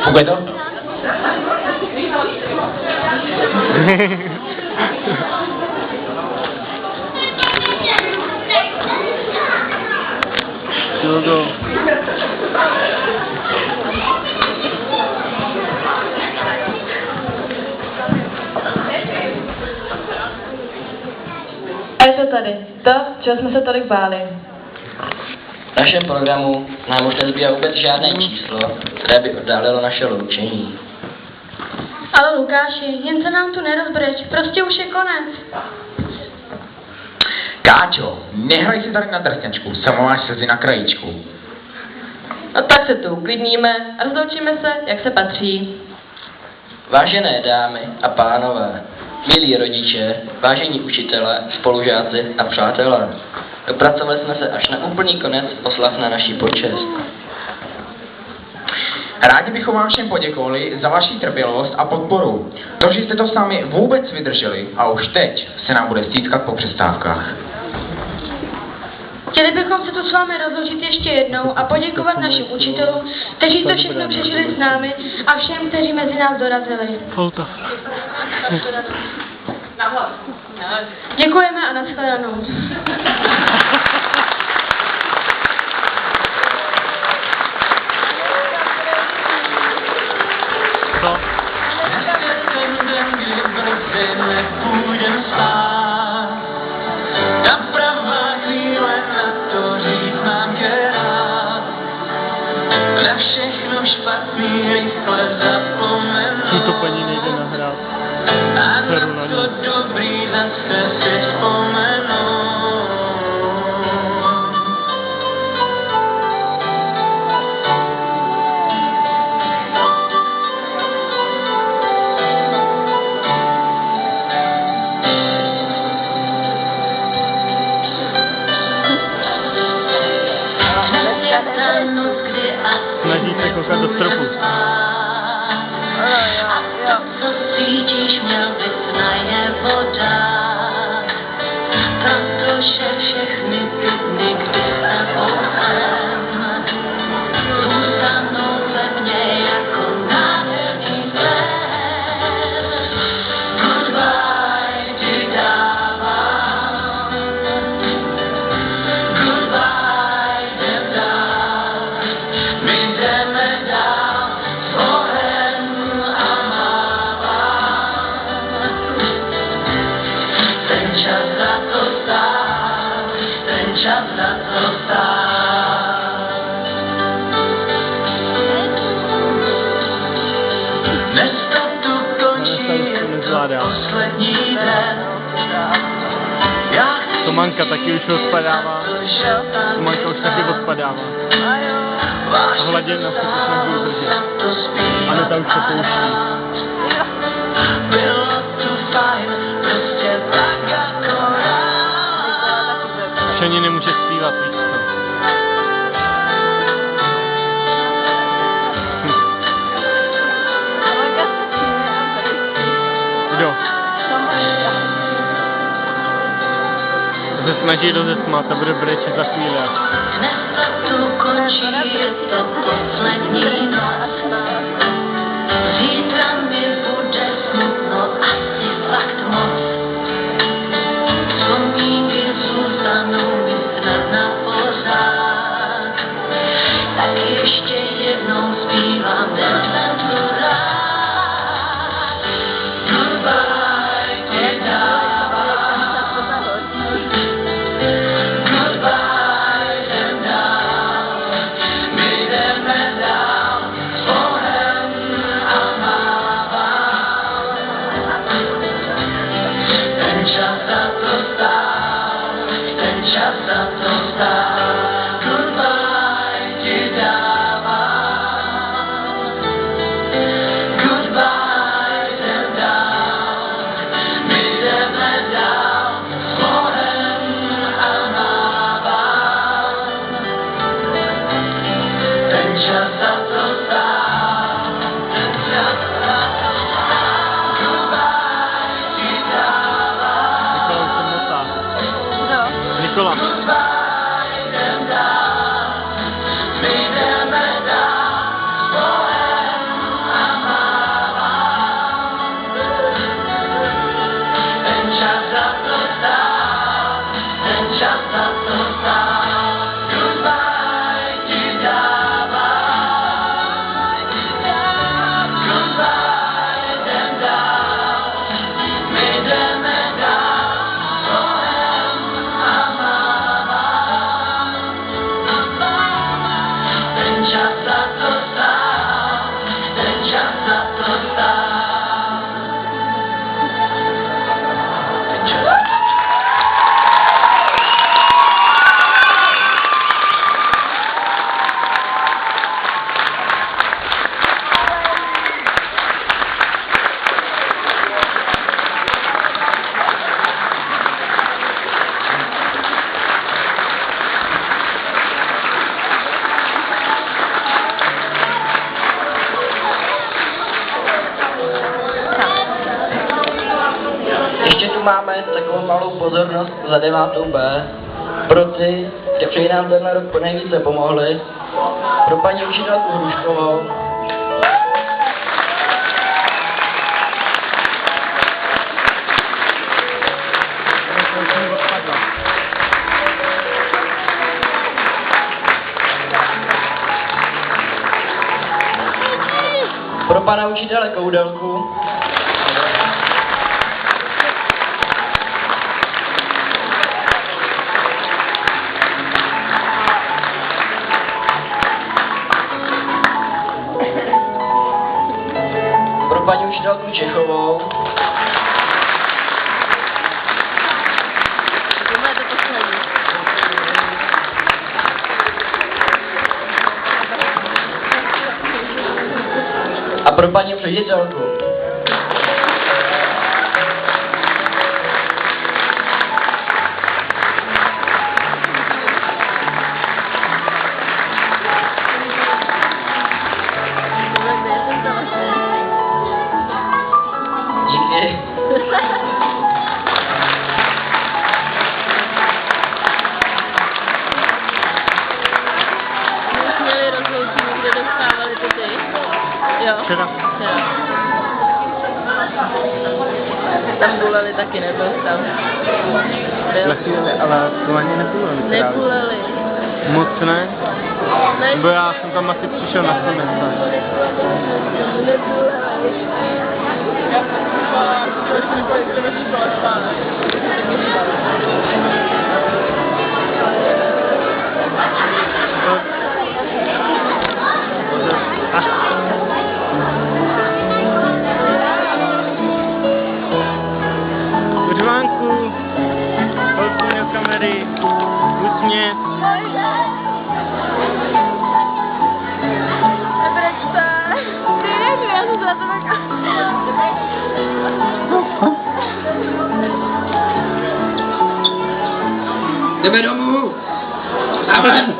Funguje to? Jogo. A je to tady. To, čeho jsme se tolik báli. V našem programu nám už nezbývá vůbec žádné číslo, které by oddálilo naše loučení. Ale Lukáši, jen se nám tu nerozbreč, prostě už je konec. Káčo, nehraj si tady na drsňačku, sama máš slzy na krajíčku. No tak se tu uklidníme a rozloučíme se, jak se patří. Vážené dámy a pánové, milí rodiče, vážení učitelé, spolužáci a přátelé, dopracovali jsme se až na úplný konec oslav na naší počest. Rádi bychom vám všem poděkovali za vaši trpělivost a podporu. To, že jste to s námi vůbec vydrželi a už teď se nám bude stýskat po přestávkách. Chtěli bychom se tu s vámi rozloučit ještě jednou a poděkovat našim učitelům, kteří to všechno přežili s námi a všem, kteří mezi nás dorazili. Foto. Děkujeme a nashledanou. Co? To paní nejde nahrát. Seru na ní. Snaží se koukat do stropu. Cítíš, měl bys najevo dát, protože všechny ty dny, kdy s tebou jsem, zůstanou ve mně jako nádherný sen. Goodbye ti dávám, goodbye jdem dál, my jdeme dál, svohen a čas za to stál. Dnes to tu končí, je to poslední den. Tomanka taky už odpadává. Tomanka už taky odpadává. A hladina se to snaží udržet. Aneta už se pouští. Bylo tu fajn, prostě tak akorát. Už ani nemůže zpívat, víc co. Kdo? Se snaží rozesmát a bude brečet za chvíli. Dnes to tu končí, je to poslední noc. Zítra mi bude smutno, asi fakt moc. Vzpomínky zůstanou mi snad na pořád. Tak ještě jednou zpívám, dnes jsem tu rád. Goodbye ti dávám, goodbye jdem dál, my jdeme dál. tu máme takovou malou pozornost za 9B. Pro ty, kteří nám tenhle rok nejvíce pomohli. Pro paní učitelku Hruškovou. Pro pana učitele Koudelku. Pro paní učitelku Čechovou. A pro paní ředitelku. Díky. Měli rozloučení, kde dostávali to ty? Jo. Včera. Tam buleli taky, nebyl tam. Lechvíli, ale to ani nepůleli. Nepuleli. Moc ne? Ne. Bo já jsem tam asi přišel na semestr. Řvánku, holku měl kamery, úsměv. Jdeme domů! Amen!